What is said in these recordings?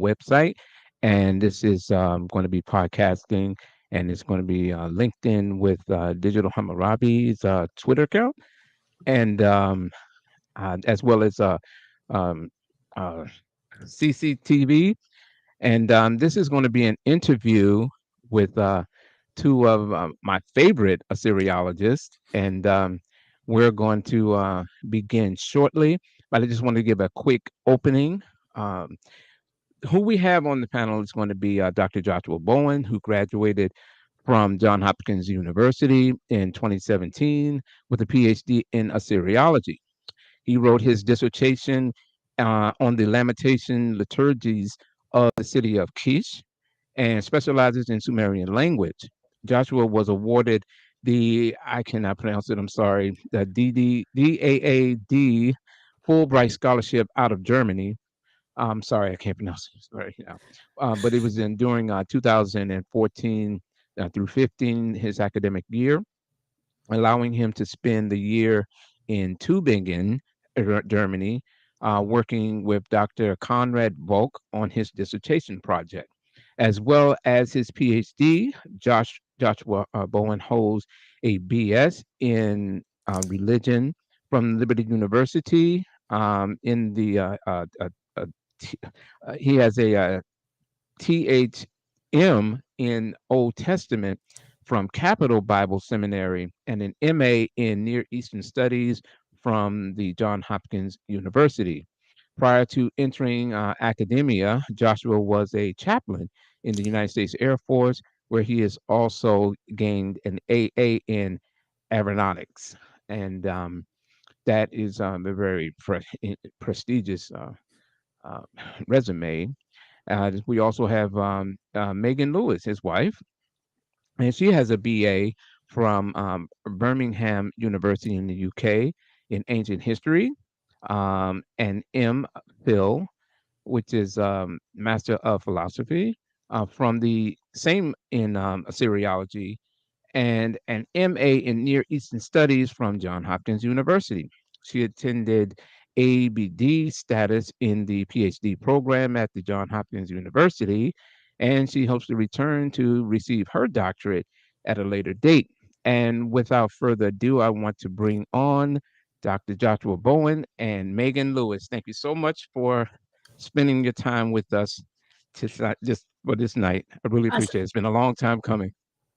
website, and this is going to be podcasting, and it's going to be linked in with Digital Hammurabi's Twitter account, and as well as um, uh, CCTV. And this is going to be an interview with two of my favorite Assyriologists. And we're going to begin shortly. But I just want to give a quick opening. Um, who we have on the panel is going to be Dr. Joshua Bowen, who graduated from Johns Hopkins University in 2017 with a PhD in Assyriology. He wrote his dissertation on the lamentation liturgies of the city of Kish and specializes in Sumerian language. Joshua was awarded I cannot pronounce it, I'm sorry, the DAAD Fulbright Scholarship out of Germany. I'm sorry, I can't pronounce it. Sorry, but it was during 2014 through 15, his academic year, allowing him to spend the year in Tübingen, Germany, working with Dr. Konrad Volk on his dissertation project. As well as his PhD, Joshua Bowen holds a BS in religion from Liberty University. In the he has a THM in Old Testament from Capital Bible Seminary and an MA in Near Eastern Studies from the Johns Hopkins University. Prior to entering academia, Joshua was a chaplain in the United States Air Force, where he has also gained an AA in aeronautics. And that is a very prestigious uh, resume. We also have Megan Lewis, his wife, and she has a BA from Birmingham University in the UK in ancient history, and M.Phil, which is Master of Philosophy from the same in Assyriology, and an MA in Near Eastern Studies from Johns Hopkins University. She attended ABD status in the PhD program at the Johns Hopkins University, and she hopes to return to receive her doctorate at a later date. And without further ado, I want to bring on Dr. Joshua Bowen and Megan Lewis. Thank you so much for spending your time with us just for this night. I really That's appreciate it. It's been a long time coming.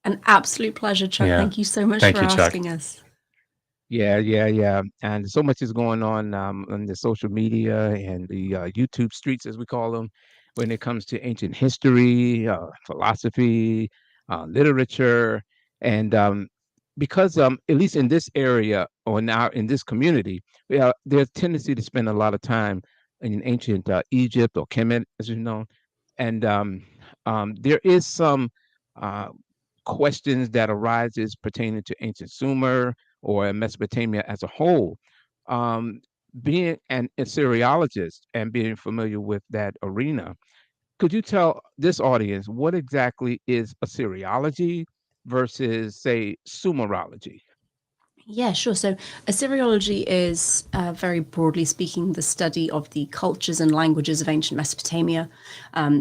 an absolute pleasure, Chuck. Yeah. Thank you so much Thank for you, Chuck. asking us. Yeah. And so much is going on the social media and the YouTube streets, as we call them, when it comes to ancient history, philosophy, literature, and because at least in this area or now in this community, there's tendency to spend a lot of time in ancient Egypt or Kemet, as you know, and there is some uh, questions that arises pertaining to ancient Sumer or Mesopotamia as a whole. Um, Being an Assyriologist and being familiar with that arena, could you tell this audience what exactly is Assyriology versus, say, Sumerology? Yeah, sure. So, Assyriology is, very broadly speaking, the study of the cultures and languages of ancient Mesopotamia.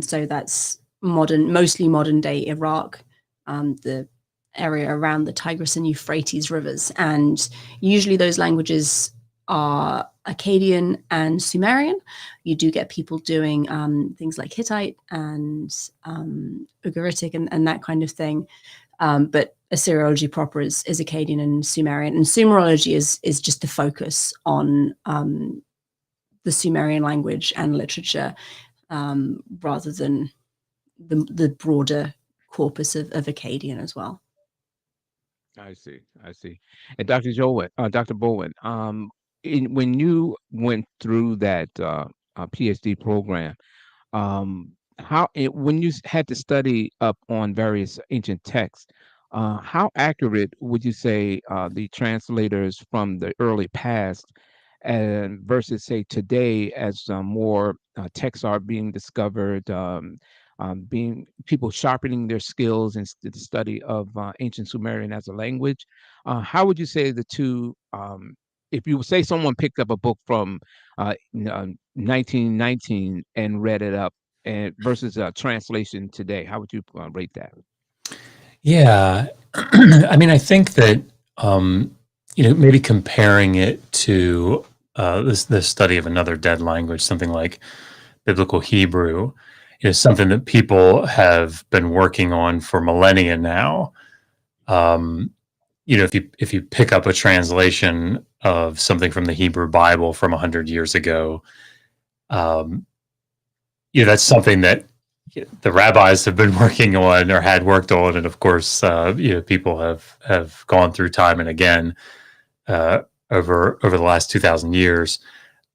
So that's mostly modern day Iraq, the area around the Tigris and Euphrates rivers, and usually those languages are Akkadian and Sumerian. You do get people doing things like Hittite and Ugaritic and that kind of thing. But Assyriology proper is Akkadian and Sumerian, and Sumerology is just the focus on the Sumerian language and literature, rather than the broader corpus of Akkadian as well. I see. And Dr. Bowen, when you went through that PhD program, when you had to study up on various ancient texts, how accurate would you say the translators from the early past and versus say today as more texts are being discovered, being people sharpening their skills in the study of ancient Sumerian as a language? How would you say the two? If you say someone picked up a book from 1919 and read it up and versus translation today? How would you rate that? Yeah. I mean, I think that, maybe comparing it to this study of another dead language, something like Biblical Hebrew, is something that people have been working on for millennia now. If you pick up a translation of something from the Hebrew Bible from 100 years ago, that's something that the rabbis have been working on or had worked on, and of course, people have gone through time and again over the last 2,000 years,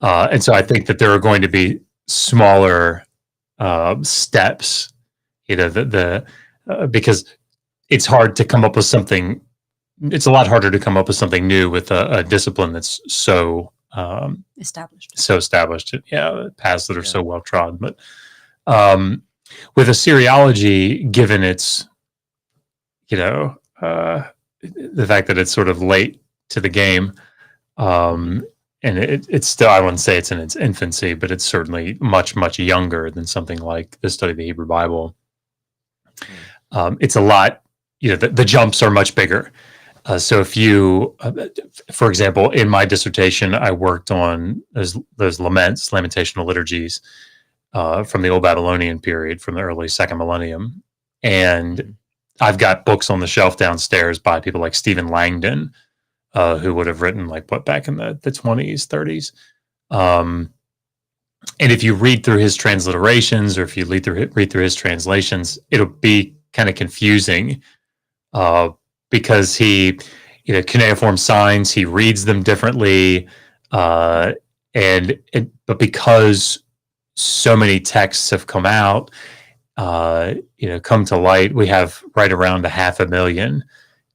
and so I think that there are going to be smaller steps, because it's hard to come up with something. It's a lot harder to come up with something new with a discipline that's so established. Yeah, paths that are so well trodden, but. With Assyriology, given its, the fact that it's sort of late to the game, and it's still, I wouldn't say it's in its infancy, but it's certainly much, much younger than something like the study of the Hebrew Bible. It's a lot, the jumps are much bigger. So if you, for example, in my dissertation, I worked on those lamentational liturgies, from the Old Babylonian period, from the early second millennium. And I've got books on the shelf downstairs by people like Stephen Langdon, who would have written back in the 20s, 30s. And if you read through his transliterations, or if you read through his translations, it'll be kind of confusing, because he, cuneiform signs, he reads them differently. But because so many texts have come out, come to light, we have right around 500,000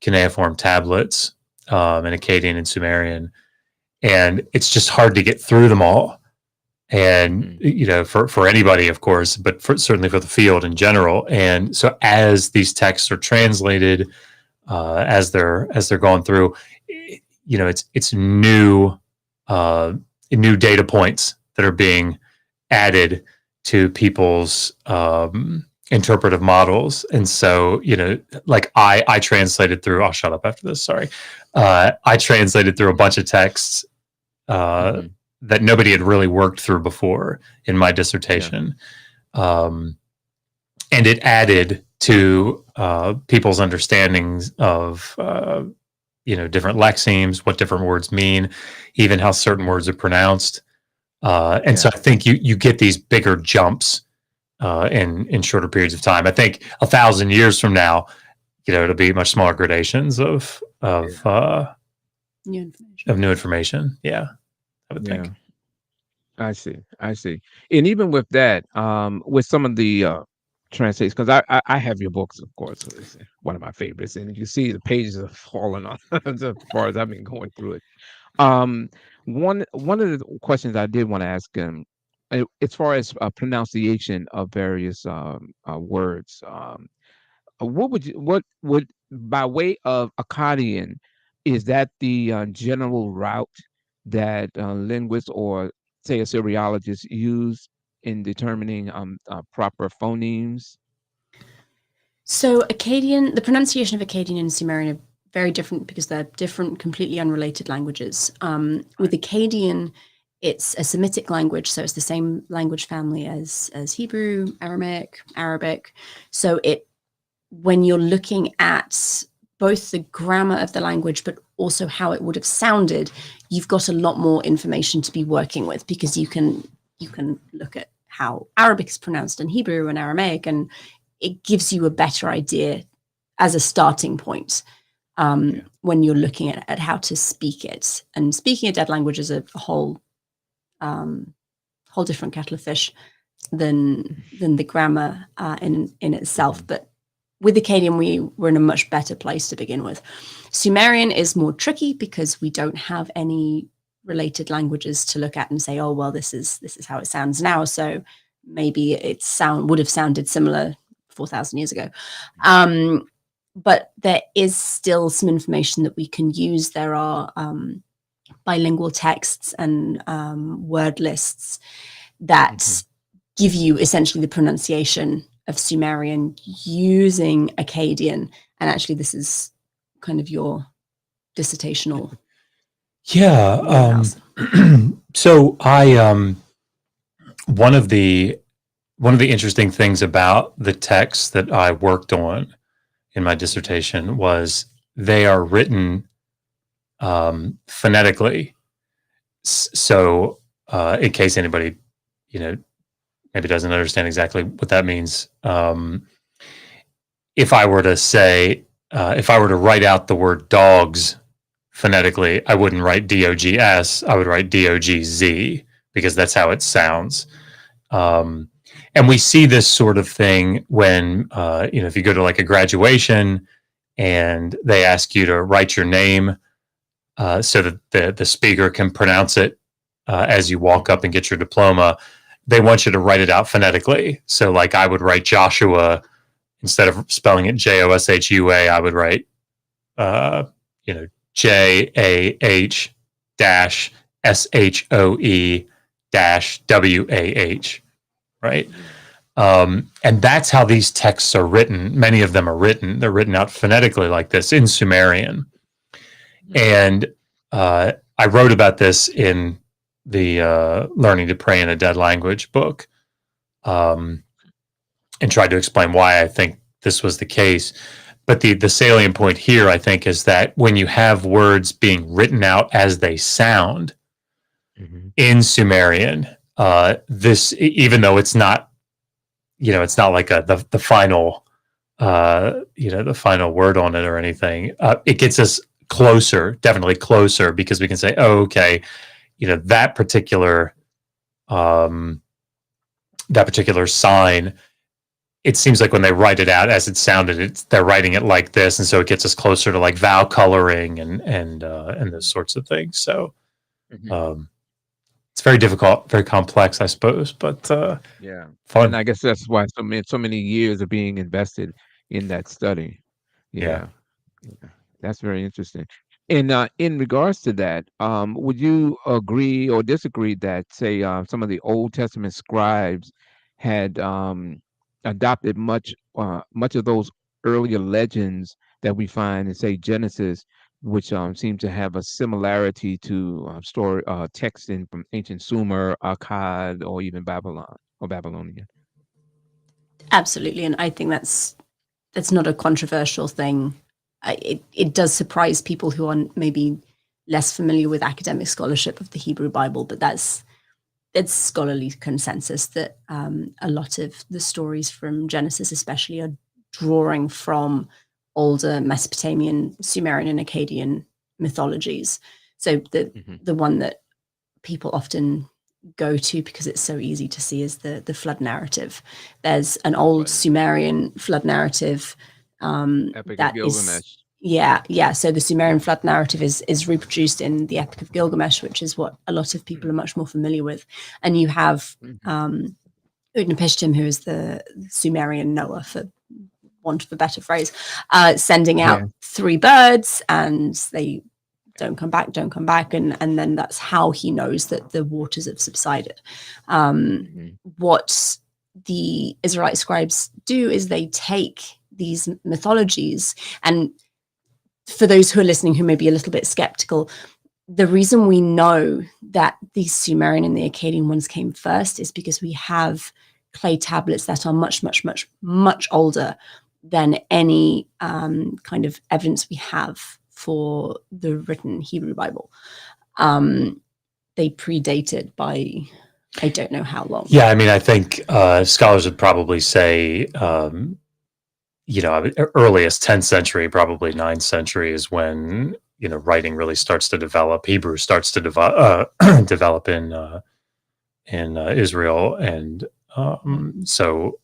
cuneiform tablets, in Akkadian and Sumerian, and it's just hard to get through them all. And for anybody, of course, but certainly for the field in general. And so, as these texts are translated, as they're going through, it's new data points that are being added to people's interpretive models. And so, I translated through, I'll shut up after this, sorry. I translated through a bunch of texts that nobody had really worked through before in my dissertation. And it added to people's understandings of, different lexemes, what different words mean, even how certain words are pronounced. So I think you get these bigger jumps in shorter periods of time. I think 1,000 years from now, it'll be much smaller gradations of new information. Yeah, I would think. I see. And even with that, with some of the translates, because I have your books, of course. It's one of my favorites, and you see the pages are falling off as far as I've been going through it. One of the questions I did want to ask him, as far as pronunciation of various words, what would, by way of Akkadian, is that the general route that linguists or say Assyriologists use in determining proper phonemes? So Akkadian, the pronunciation of Akkadian and Sumerian are very different because they're different, completely unrelated languages. With Akkadian, it's a Semitic language, so it's the same language family as Hebrew, Aramaic, Arabic. So when you're looking at both the grammar of the language, but also how it would have sounded, you've got a lot more information to be working with, because you can look at how Arabic is pronounced in Hebrew and Aramaic, and it gives you a better idea as a starting point when you're looking at how to speak it. And speaking a dead language is a whole different kettle of fish than the grammar in itself. But with Akkadian, we were in a much better place to begin with. Sumerian is more tricky because we don't have any related languages to look at and say, oh, well, this is how it sounds now. So maybe it would have sounded similar 4,000 years ago. But there is still some information that we can use. There are bilingual texts and word lists that give you essentially the pronunciation of Sumerian using Akkadian. And actually, this is kind of your dissertational Yeah. wheelhouse. So one of the interesting things about the texts that I worked on in my dissertation was they are written phonetically. So in case anybody, maybe doesn't understand exactly what that means, if I were to say, if I were to write out the word dogs phonetically, I wouldn't write D-O-G-S, I would write D-O-G-Z, because that's how it sounds. And we see this sort of thing when, if you go to like a graduation and they ask you to write your name so that the speaker can pronounce it as you walk up and get your diploma. They want you to write it out phonetically. So like I would write Joshua, instead of spelling it J-O-S-H-U-A, I would write, J-A-H dash S-H-O-E dash W-A-H, right? And that's how these texts are written. Many of them are written. They're written out phonetically like this in Sumerian. And I wrote about this in the Learning to Pray in a Dead Language book, and tried to explain why I think this was the case. But the salient point here, I think, is that when you have words being written out as they sound in Sumerian, this, even though it's not, it's not like the final, the final word on it or anything, it gets us closer, definitely closer, because we can say, oh, okay, that particular sign, it seems like when they write it out as it sounded, they're writing it like this, and so it gets us closer to like vowel coloring and those sorts of things. So it's very difficult, very complex, I suppose, but Yeah. fun. And I guess that's why so many years are being invested in that study. Yeah. That's very interesting. And in regards to that, would you agree or disagree that, say, some of the Old Testament scribes had adopted much of those earlier legends that we find in, say, Genesis, which seem to have a similarity to story texts from ancient Sumer, Akkad, or even Babylon or Babylonian? Absolutely. And I think that's not a controversial thing. It does surprise people who are maybe less familiar with academic scholarship of the Hebrew Bible, but it's scholarly consensus that a lot of the stories from Genesis especially are drawing from older Mesopotamian, Sumerian, and Akkadian mythologies. So the one that people often go to because it's so easy to see is the flood narrative. There's an old Sumerian flood narrative Epic of Gilgamesh. So the Sumerian flood narrative is reproduced in the Epic of Gilgamesh, which is what a lot of people are much more familiar with. And you have Utnapishtim, who is the Sumerian Noah, for want of a better phrase, sending out 3 birds, and they don't come back, and then that's how he knows that the waters have subsided. What the Israelite scribes do is they take these mythologies, and for those who are listening who may be a little bit skeptical, the reason we know that the Sumerian and the Akkadian ones came first is because we have clay tablets that are much, much, much, much older than any kind of evidence we have for the written Hebrew Bible. They predated by I don't know how long. Yeah, I mean, I think scholars would probably say, earliest 10th century, probably 9th century is when, writing really starts to develop. Hebrew starts to develop in Israel. And so,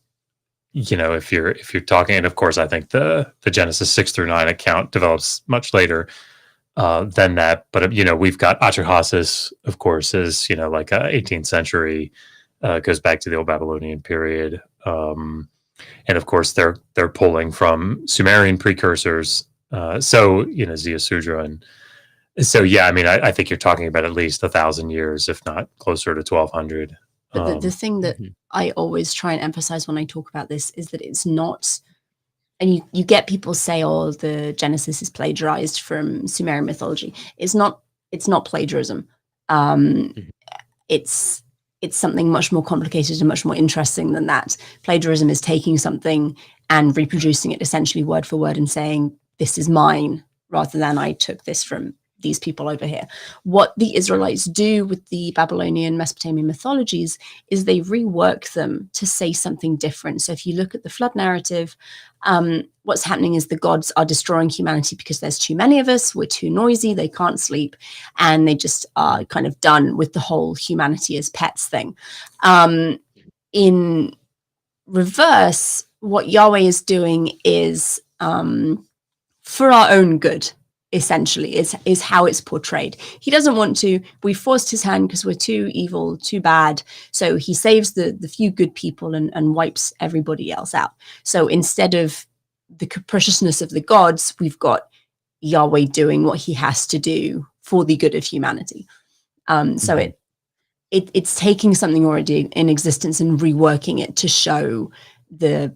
if you're talking, and of course, I think the Genesis 6-9 account develops much later than that. But, we've got Atrahasis, of course, is, like 18th century, goes back to the Old Babylonian period. And of course, they're pulling from Sumerian precursors. Zia Sudra. And so, yeah, I mean, I think you're talking about at least 1,000 years, if not closer to 1,200. But the thing that Mhm. I always try and emphasize when I talk about this is that it's not, and you get people say, oh, the Genesis is plagiarized from Sumerian mythology. It's not plagiarism. Mhm. It's something much more complicated and much more interesting than that. Plagiarism is taking something and reproducing it essentially word for word and saying, this is mine, rather than I took this from these people over here. What the Israelites do with the Babylonian Mesopotamian mythologies is they rework them to say something different. So if you look at the flood narrative, what's happening is the gods are destroying humanity because there's too many of us, we're too noisy, they can't sleep, and they just are kind of done with the whole humanity as pets thing. In reverse, what Yahweh is doing is for our own good, essentially, is how it's portrayed. He doesn't want to, we forced his hand because we're too evil, too bad. So he saves the few good people and wipes everybody else out. So instead of the capriciousness of the gods, we've got Yahweh doing what he has to do for the good of humanity. So Mhm. it's taking something already in existence and reworking it to show the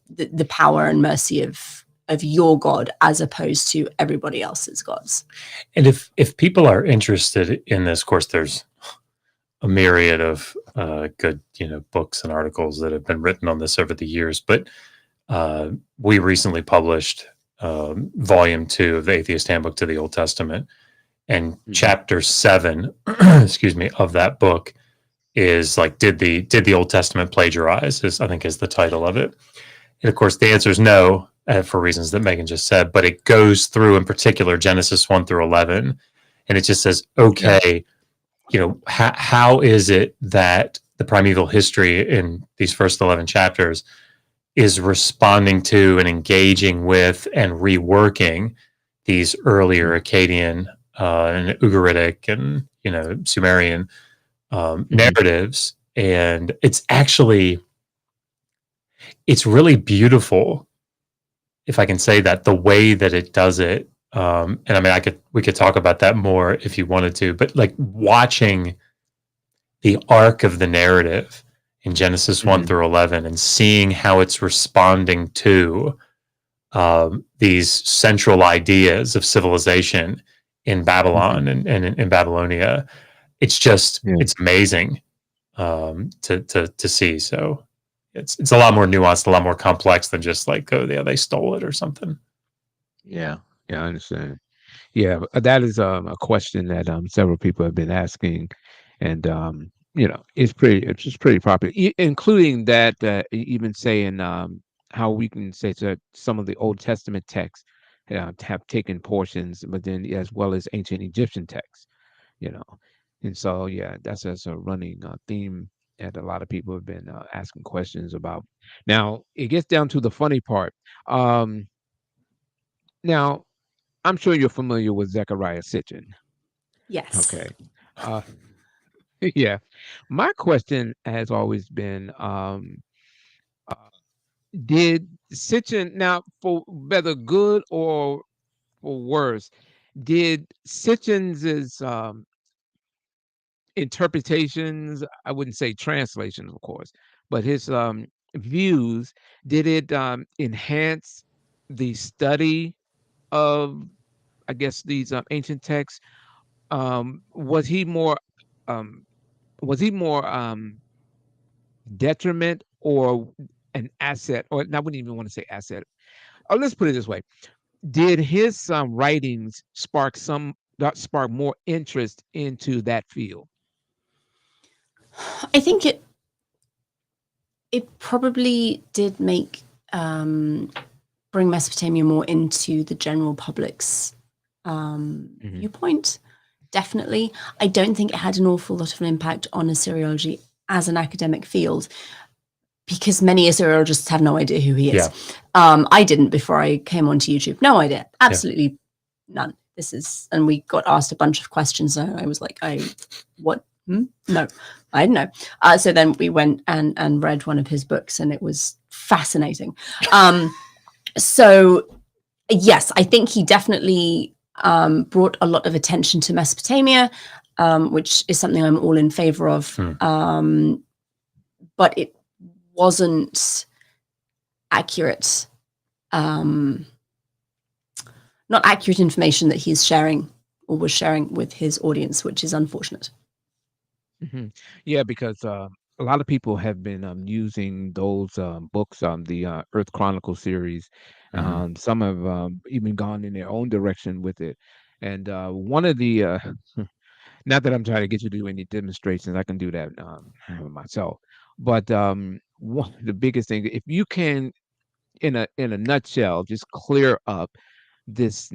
power and mercy of your God as opposed to everybody else's gods. And if people are interested in this, of course, there's a myriad of good, books and articles that have been written on this over the years. But we recently published volume 2 of the Atheist Handbook to the Old Testament, and Mhm. chapter 7, excuse me, of that book is like, did the Old Testament plagiarize? I think is the title of it. And of course, the answer is no, for reasons that Megan just said. But it goes through, in particular, Genesis 1 through 11, and it just says, okay, how is it that the primeval history in these first 11 chapters is responding to and engaging with and reworking these earlier Akkadian and Ugaritic and Sumerian narratives. And it's really beautiful, if I can say that, the way that it does it. And I mean, we could talk about that more if you wanted to, but like watching the arc of the narrative in Genesis 1 through 11 and seeing how it's responding to these central ideas of civilization in Babylon and in Babylonia. It's just, it's amazing to see. So it's a lot more nuanced, a lot more complex than just like, oh yeah, they stole it or something. Yeah, I understand. Yeah, that is a question that several people have been asking, and it's just pretty popular, including that even saying how we can say that some of the Old Testament texts have taken portions, but then as well as ancient Egyptian texts, you know, and so yeah, that's a running theme that a lot of people have been asking questions about. Now it gets down to the funny part. Um, Now I'm sure you're familiar with Zecharia Sitchin. Yes. Okay. Uh, yeah. My question has always been, uh, did Sitchin, now for whether good or for worse, did Sitchin's interpretations, I wouldn't say translations, of course, but his views, did it enhance the study of, I guess, these ancient texts? Was he more um was he more detriment or an asset? Or I wouldn't even want to say asset. Oh, let's put it this way. Did his writings spark more interest into that field? I think it probably did make bring Mesopotamia more into the general public's viewpoint. Definitely. I don't think it had an awful lot of an impact on Assyriology as an academic field, because many Assyriologists have no idea who he is. I didn't before I came onto YouTube. No idea. Absolutely none. And we got asked a bunch of questions. And I was like, what? No, I don't know. So then we went and read one of his books, and it was fascinating. So yes, I think he definitely brought a lot of attention to Mesopotamia, which is something I'm all in favor of. but it wasn't accurate, not accurate information that he's sharing or was sharing with his audience, which is unfortunate. Mhm. Yeah, because a lot of people have been using those books, the Earth Chronicle series. Some have even gone in their own direction with it. And one of the, not that I'm trying to get you to do any demonstrations, I can do that myself. But one of the biggest thing, if you can, in a nutshell, just clear up this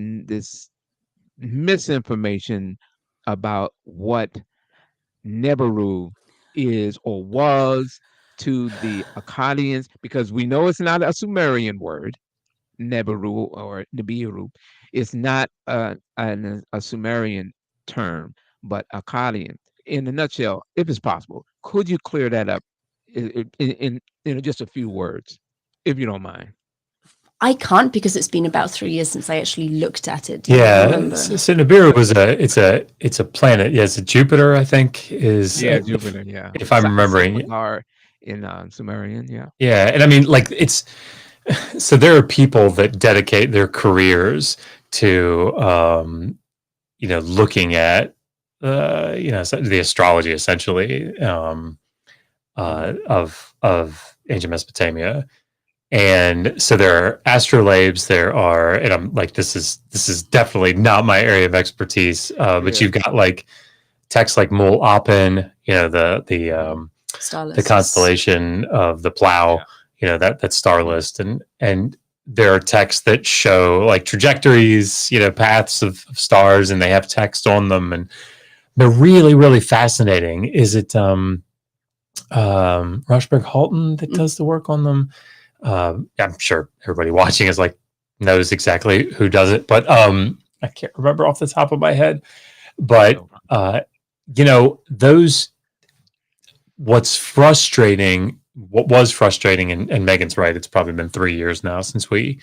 misinformation about what Neberu is or was to the Akkadians, because we know it's not a Sumerian word, Neberu or Nibiru. It's not a Sumerian term, but Akkadian. In a nutshell, if it's possible, could you clear that up in just a few words, if you don't mind? I can't, because it's been about 3 years since I actually looked at it. Do you Yeah, remember? so Nibiru was it's a planet. Yeah, it's a Jupiter, I think, is Jupiter. Yeah, if I'm remembering. Samatar in Sumerian. Yeah. Yeah, and I mean, like, it's so there are people that dedicate their careers to looking at the astrology, essentially, of ancient Mesopotamia. And so there are astrolabes, and I'm like, this is definitely not my area of expertise. But you've got like texts like Mul Apen, the constellation of the plow, that star list, and there are texts that show like trajectories, paths of stars, and they have text on them, and they're really, really fascinating. Is it Rushberg Halton that does the work on them? I'm sure everybody watching is like knows exactly who does it, but I can't remember off the top of my head. But those what was frustrating, and Megan's right, it's probably been 3 years now since we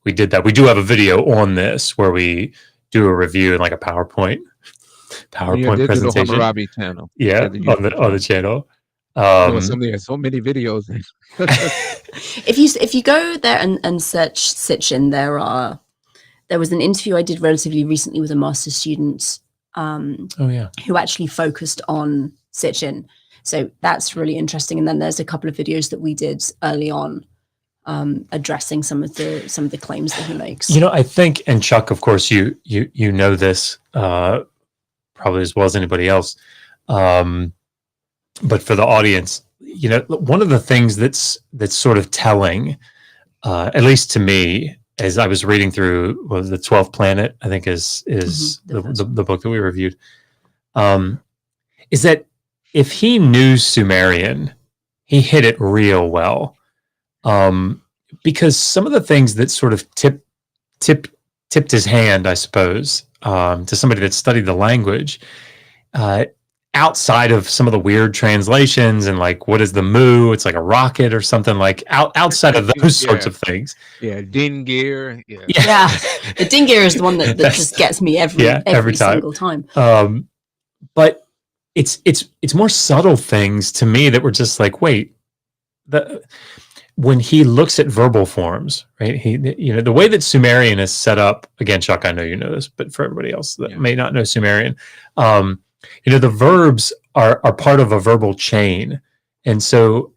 did that. We do have a video on this where we do a review in like a PowerPoint presentation. Hammurabi channel. Yeah, on the channel. There were so many videos. If you go there and search Sitchin, there was an interview I did relatively recently with a master's student who actually focused on Sitchin. So that's really interesting. And then there's a couple of videos that we did early on addressing some of the claims that he makes. I think, and Chuck, of course, you know this probably as well as anybody else. But for the audience, one of the things that's sort of telling, at least to me, as I was reading through the 12th Planet, I think is the book that we reviewed, is that if he knew Sumerian, he hit it real well, because some of the things that sort of tipped his hand, I suppose, to somebody that studied the language. Outside of some of the weird translations and like, what is the mu? It's like a rocket or something, like outside of those sorts of things. Yeah, Dingir. Yeah. The Dingir is the one that just gets me every single time. But it's more subtle things to me that were just like, wait, when he looks at verbal forms, right? The way that Sumerian is set up, again, Chuck, I know you know this, but for everybody else that may not know Sumerian, the verbs are part of a verbal chain. And so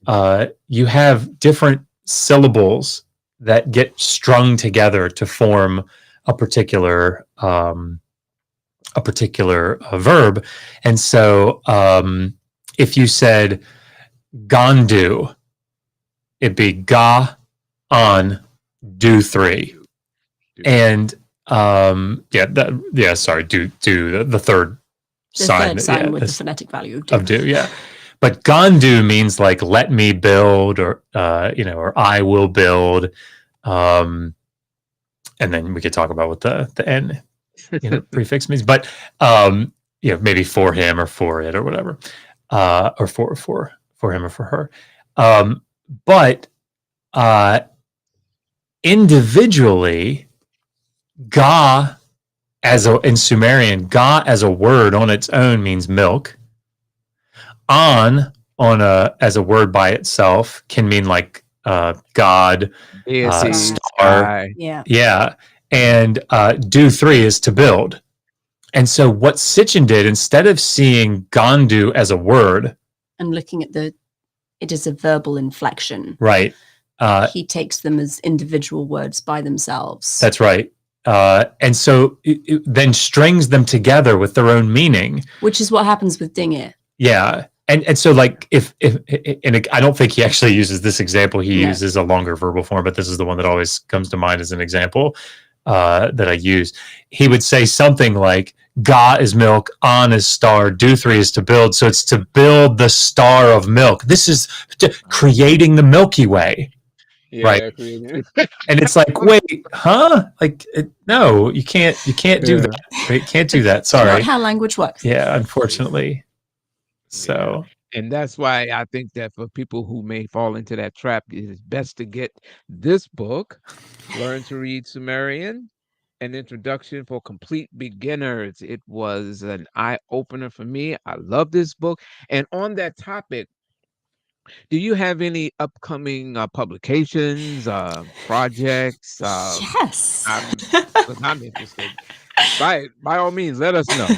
you have different syllables that get strung together to form a particular verb. And so if you said gandu, it'd be ga, on, do, 3. And do the third sign with the phonetic value of do, but gandu means like let me build, or or I will build, and then we could talk about what the n prefix means, but maybe for him or for it or whatever, or for him or for her, but individually, ga in Sumerian, ga as a word on its own means milk. On as a word by itself can mean like God, Deity, star. sky. Yeah. Yeah. And do 3 is to build. And so what Sitchin did, instead of seeing Gandu as a word, And looking at it is a verbal inflection. right? He takes them as individual words by themselves. That's right. And so it then strings them together with their own meaning. Which is what happens with Dingir. Yeah. And so like if I don't think he actually uses this example, he No. uses a longer verbal form, but this is the one that always comes to mind as an example that I use. He would say something like, Ga is milk, An is star, do 3 is to build. So it's to build the star of milk. This is creating the Milky Way. Yeah, Right. And it's like, wait, huh? Like, no, you can't do that. You can't do that. Not Sorry. how language works. Yeah, unfortunately. So, And that's why I think that for people who may fall into that trap, it is best to get this book, Learn to Read Sumerian, an introduction for complete beginners. It was an eye-opener for me. I love this book. And on that topic, do you have any upcoming publications, projects? Yes. I'm interested. By all means, let us know.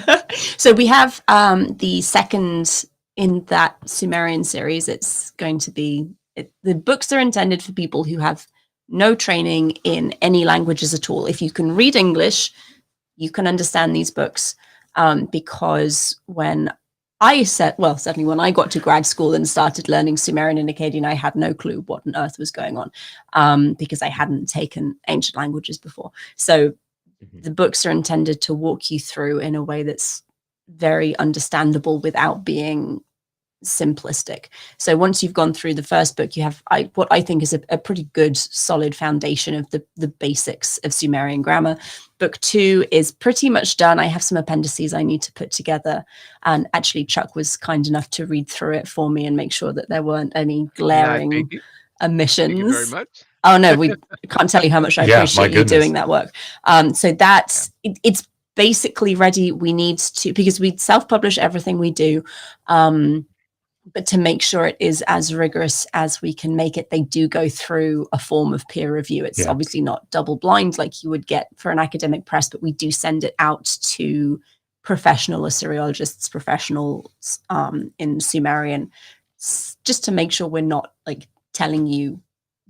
So we have the second in that Sumerian series. It's going to be, the books are intended for people who have no training in any languages at all. If you can read English, you can understand these books, because when I said, well, certainly when I got to grad school and started learning Sumerian and Akkadian, I had no clue what on earth was going on, because I hadn't taken ancient languages before. So the books are intended to walk you through in a way that's very understandable without being simplistic. So once you've gone through the first book, you have what I think is a pretty good, solid foundation of the basics of Sumerian grammar. Book 2 is pretty much done. I have some appendices I need to put together. And actually, Chuck was kind enough to read through it for me and make sure that there weren't any glaring omissions. Thank you very much. Oh, no, we can't tell you how much I appreciate you doing that work. So that's, it's basically ready. We need to, because we self-publish everything we do. But to make sure it is as rigorous as we can make it, they do go through a form of peer review. It's obviously not double blind like you would get for an academic press, but we do send it out to professional Assyriologists, professionals in Sumerian, just to make sure we're not like telling you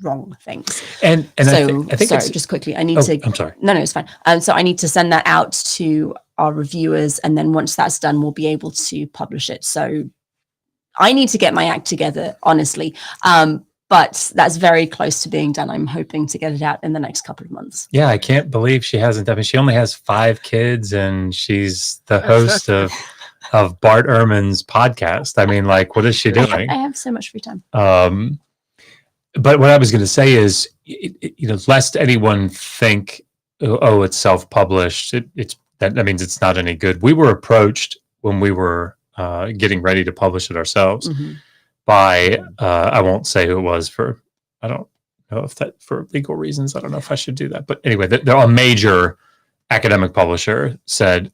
wrong things. And so, I think sorry, just quickly, I need to. I'm sorry. No, it's fine. So I need to send that out to our reviewers, and then once that's done, we'll be able to publish it. So I need to get my act together, honestly. But that's very close to being done. I'm hoping to get it out in the next couple of months. Yeah, I can't believe she hasn't. I mean, she only has 5 kids, and she's the host of Bart Ehrman's podcast. I mean, like, what is she doing? I have so much free time. But what I was going to say is, lest anyone think, oh, it's self-published. That means it's not any good. We were approached when we were getting ready to publish it ourselves by I won't say who it was for, I don't know if that for legal reasons, I don't know if I should do that, but anyway, a major academic publisher said,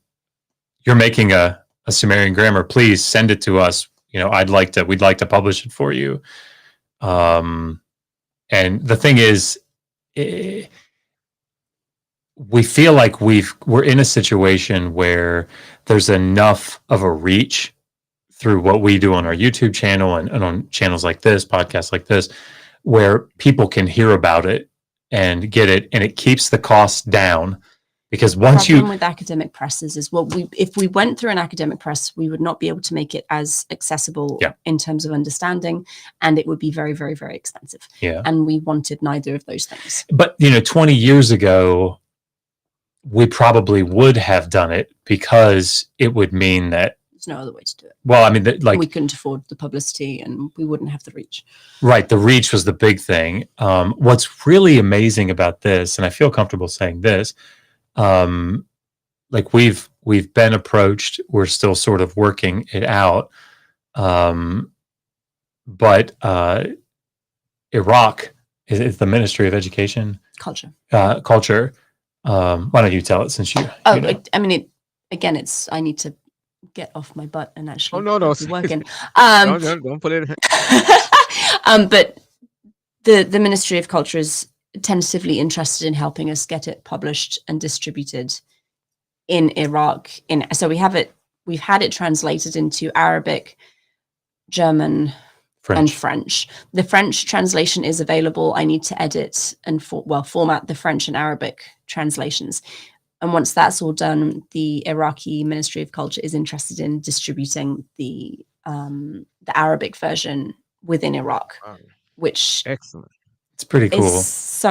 you're making a Sumerian grammar, please send it to us. We'd like to publish it for you. And the thing is, we feel like we're in a situation where there's enough of a reach through what we do on our YouTube channel and on channels like this, podcasts like this, where people can hear about it and get it, and it keeps the costs down. Because once the problem with academic presses is, if we went through an academic press, we would not be able to make it as accessible in terms of understanding, and it would be very, very, very expensive. Yeah. And we wanted neither of those things. But 20 years ago, we probably would have done it because it would mean that there's no other way to do it. Well, I mean, we couldn't afford the publicity, and we wouldn't have the reach. Right, the reach was the big thing. What's really amazing about this, and I feel comfortable saying this, like we've been approached. We're still sort of working it out, but Iraq is the Ministry of Education, Culture. Why don't you tell it since you? I mean, again, I need to get off my butt and Oh actually no, no, be working. don't put it. But the Ministry of Culture is tentatively interested in helping us get it published and distributed in Iraq. So we've had it translated into Arabic, German, and French. The French translation is available. I need to edit and format the French and Arabic translations. And once that's all done, the Iraqi Ministry of Culture is interested in distributing the Arabic version within Iraq, which Excellent. It's pretty cool. is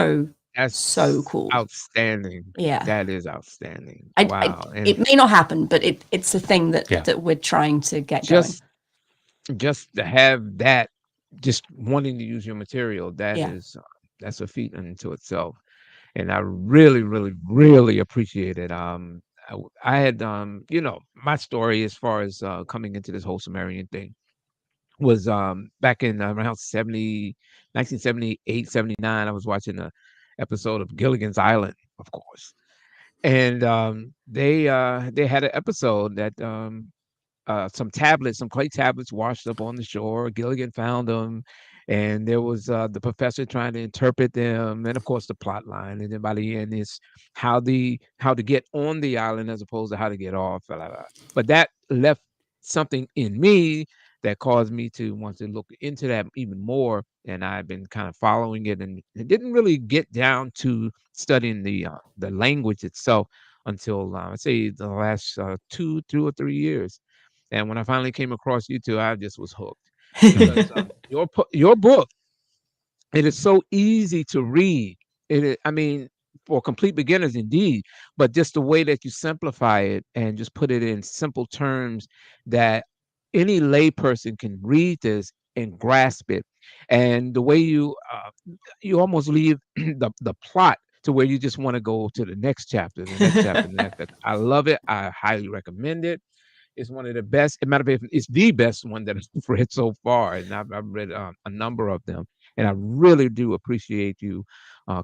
That's so cool. Outstanding. Yeah. That is outstanding. Wow. It may not happen, but it's a thing that we're trying to get going. Just to have that, just wanting to use your material, that's a feat unto itself. And I really, really, really appreciate it. I had, my story as far as coming into this whole Sumerian thing was back in around 1978, 79. I was watching an episode of Gilligan's Island, of course. And they had an episode that some clay tablets washed up on the shore. Gilligan found them, and there was the professor trying to interpret them, and of course the plot line. And then by the end is how to get on the island as opposed to how to get off. Blah, blah, blah. But that left something in me that caused me to want to look into that even more. And I've been kind of following it, and it didn't really get down to studying the language itself until I'd say the last 2 or 3 years. And when I finally came across you two, I just was hooked because your book, it is so easy to read. I mean, for complete beginners indeed, but just the way that you simplify it and just put it in simple terms that any layperson can read this and grasp it. And the way you almost leave the plot to where you just want to go to the next chapter, the next chapter, the next chapter. I love it. I highly recommend it. It's one of the best. As a matter of fact, it's the best one that I've read so far, and I've read a number of them. And I really do appreciate you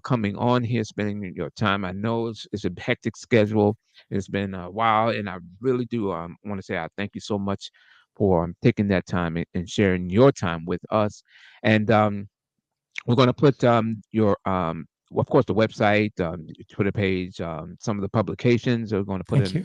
coming on here, spending your time. I know it's a hectic schedule. It's been a while, and I really do want to say I thank you so much for taking that time and sharing your time with us. And we're going to put your of course, the website, your Twitter page, some of the publications. We're going to put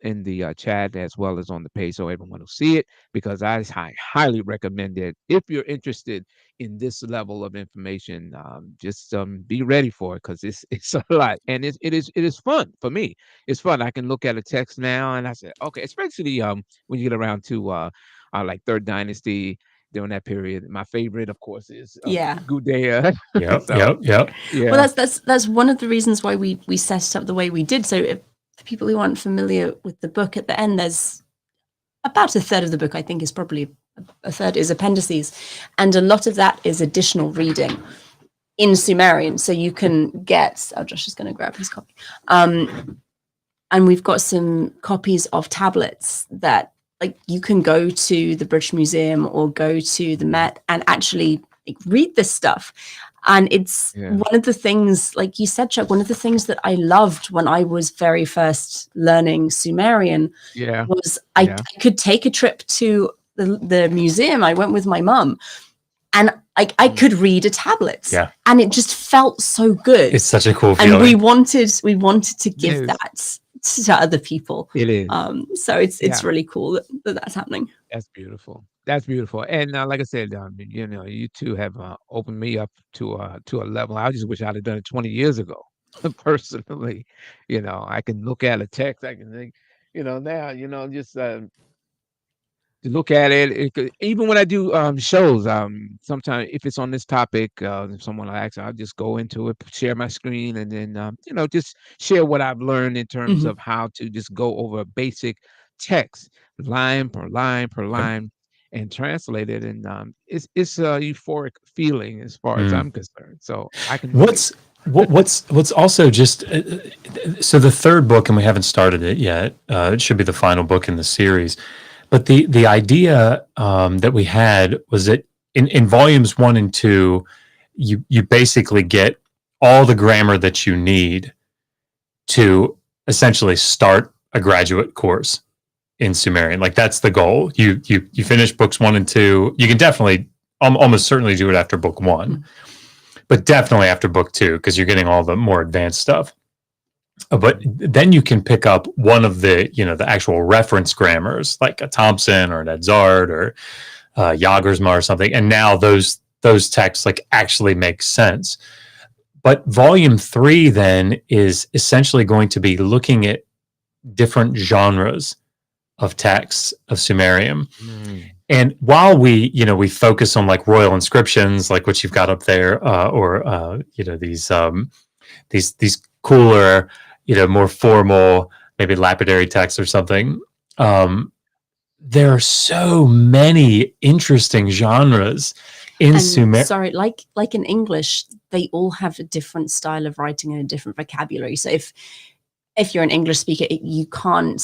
in the chat as well as on the page so everyone will see it, because I highly recommend it. If you're interested in this level of information, just be ready for it, because it's a lot, and it is fun for me. It's fun. I can look at a text now and I said, okay, especially when you get around to like Third Dynasty. During that period, my favorite, of course, is Gudea. Yep. Yeah. Well, that's one of the reasons why we set it up the way we did. So if for people who aren't familiar with the book, at the end there's about a third of the book, I think, is probably a third is appendices, and a lot of that is additional reading in Sumerian. So you can get. Oh, Josh is going to grab his copy. And we've got some copies of tablets that, like, you can go to the British Museum or go to the Met and actually read this stuff. And it's one of the things, like you said, Chuck, one of the things that I loved when I was very first learning Sumerian was I could take a trip to the museum. I went with my mum, and I could read a tablet, and it just felt so good. It's such a cool feeling. And we wanted to give that to other people. It is. So it's really cool that's happening. That's beautiful. That's beautiful. And like I said, you two have opened me up to a level. I just wish I'd have done it 20 years ago. Personally, I can look at a text. I can think, now, just to look at it. Even when I do shows, sometimes if it's on this topic, if someone asks, I'll just go into it, share my screen, and then just share what I've learned in terms of how to just go over a basic text, line per line per line, and translate it. And it's a euphoric feeling as far as I'm concerned. So I can. What's also just so the third book, and we haven't started it yet. It should be the final book in the series. But the idea that we had was that in volumes 1 and 2, you basically get all the grammar that you need to essentially start a graduate course in Sumerian. Like that's the goal. You finish books 1 and 2. You can definitely almost certainly do it after book 1, but definitely after book 2 because you're getting all the more advanced stuff. But then you can pick up one of the the actual reference grammars like a Thompson or an Edzard or Jagersma or something, and now those texts like actually make sense. But volume 3 then is essentially going to be looking at different genres of texts of Sumerian. And while we focus on like royal inscriptions, like what you've got up there, or these cooler, more formal, maybe lapidary texts or something, there are so many interesting genres in Sumerian. Sorry, like in English, they all have a different style of writing and a different vocabulary. So if you're an English speaker, you can't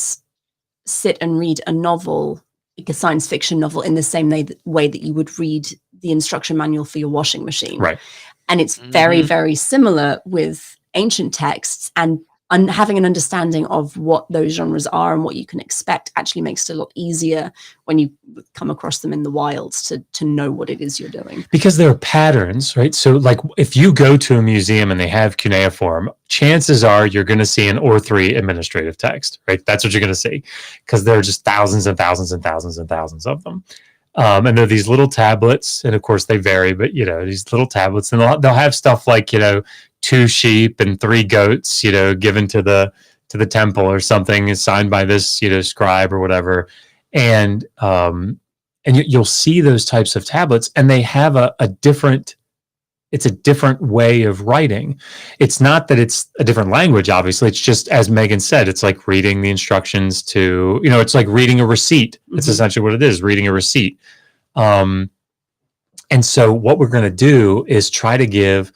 sit and read a novel, like a science fiction novel, in the same way that you would read the instruction manual for your washing machine. Right. And it's very, very similar with ancient texts, and having an understanding of what those genres are and what you can expect actually makes it a lot easier when you come across them in the wild to know what it is you're doing. Because there are patterns, right? So like if you go to a museum and they have cuneiform, chances are you're going to see an OR3 administrative text, right? That's what you're going to see because there are just thousands and thousands and thousands and thousands of them. And they're these little tablets, and of course they vary, but these little tablets, and they'll have stuff like 2 sheep and 3 goats, given to the temple or something, is signed by this scribe or whatever, and you'll see those types of tablets, and they have a different way of writing. It's not that it's a different language, obviously. It's just, as Megan said, it's like reading the instructions to, it's like reading a receipt. It's essentially what it is, reading a receipt. And so what we're going to do is try to give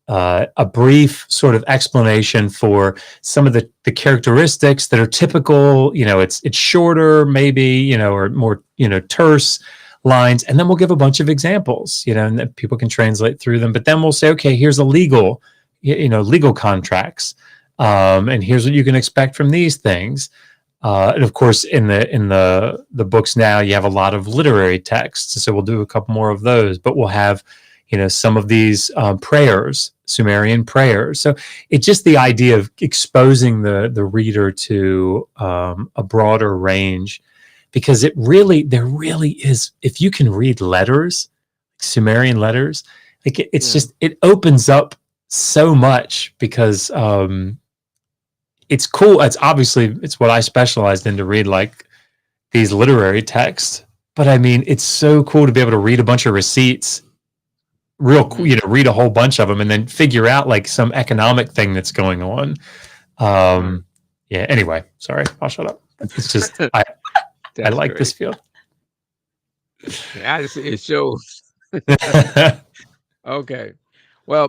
a brief sort of explanation for some of the characteristics that are typical. It's shorter, maybe, or more, terse lines, and then we'll give a bunch of examples, and then people can translate through them. But then we'll say, okay, here's a legal contracts, and here's what you can expect from these things. And of course, in the books now, you have a lot of literary texts, so we'll do a couple more of those. But we'll have some of these prayers, Sumerian prayers. So it's just the idea of exposing the reader to a broader range. Because there really is, if you can read letters, Sumerian letters, like it's just, it opens up so much because it's cool. It's what I specialized in, to read like these literary texts. But I mean, it's so cool to be able to read a bunch of receipts, real cool, read a whole bunch of them and then figure out like some economic thing that's going on. Anyway, sorry, I'll shut up. It's just, I like great. this field. Yeah, it shows. Okay. Well,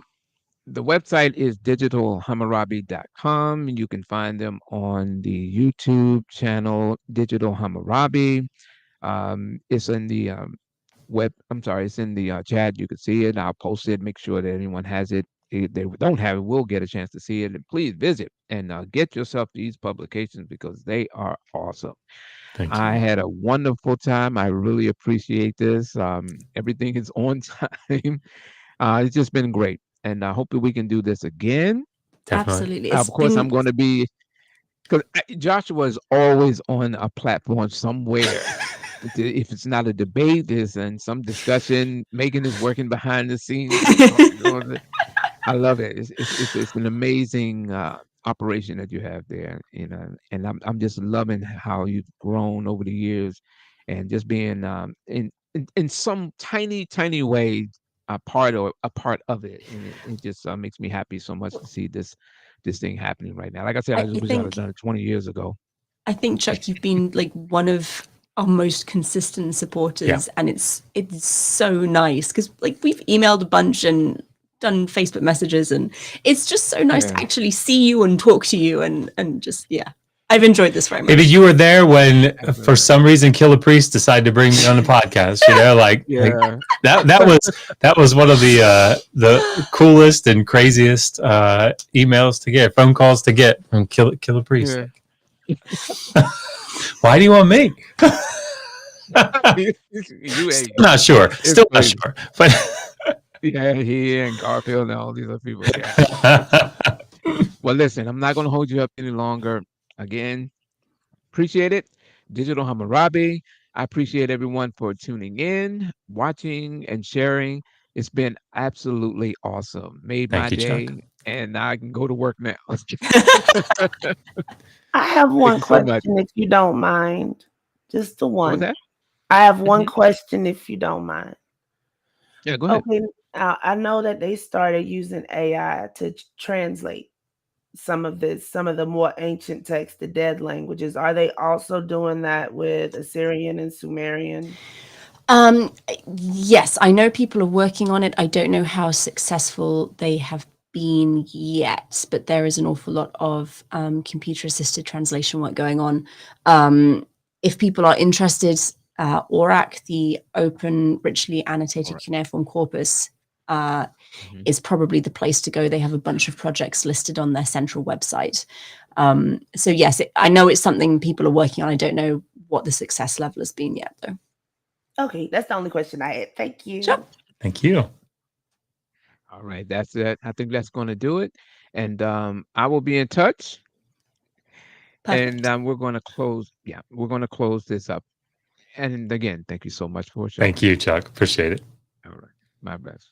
the website is digitalhammurabi.com. You can find them on the YouTube channel, Digital Hammurabi. It's in the it's in the chat. You can see it. I'll post it. Make sure that anyone has it. If they don't have it, will get a chance to see it. And please visit and get yourself these publications because they are awesome. Thank you. I had a wonderful time. I really appreciate this. Everything is on time. It's just been great. And I hope that we can do this again. Absolutely. Of course, I'm going to be, because Joshua is always on a platform somewhere. If it's not a debate, there's some discussion. Megan is working behind the scenes. I love it. It's an amazing operation that you have there, and I'm just loving how you've grown over the years, and just being in some tiny way a part of it, and it just makes me happy so much to see this thing happening right now. Like I said, I wish I had done it 20 years ago. I think, Chuck, you've been like one of our most consistent supporters, and it's so nice because like we've emailed a bunch and done Facebook messages, and it's just so nice to actually see you and talk to you and just I've enjoyed this very much. Maybe you were there when for some reason Killer Priest decided to bring me on the podcast, like that was one of the coolest and craziest emails to get, phone calls to get from Killer Priest. Why do you want me? You Still not sure. Still not crazy. sure. But Yeah, he and Garfield and all these other people. Yeah. Well, listen, I'm not going to hold you up any longer. Again, appreciate it. Digital Hammurabi. I appreciate everyone for tuning in, watching, and sharing. It's been absolutely awesome. Made Thank my you, Chuck. day, and now I can go to work now. I have Thank one you so much. question if you don't mind. Just the What was one. that? I have one Mhm. question if you don't mind. Yeah, go ahead. Okay, I know that they started using AI to translate some of the more ancient texts, the dead languages. Are they also doing that with Assyrian and Sumerian? Yes, I know people are working on it. I don't know how successful they have been yet, but there is an awful lot of computer-assisted translation work going on. If people are interested, ORAC, the Open Richly Annotated All Cuneiform Corpus, right. is probably the place to go. They have a bunch of projects listed on their central website. So yes, I know it's something people are working on. I don't know what the success level has been yet, though. Okay, that's the only question I had. Thank you. Sure. Thank you. All right, that's it. I think that's going to do it. And I will be in touch. Perfect. And we're going to close. Yeah, we're going to close this up. And again, thank you so much for sharing. Thank you, Chuck. Appreciate it. All right, my best.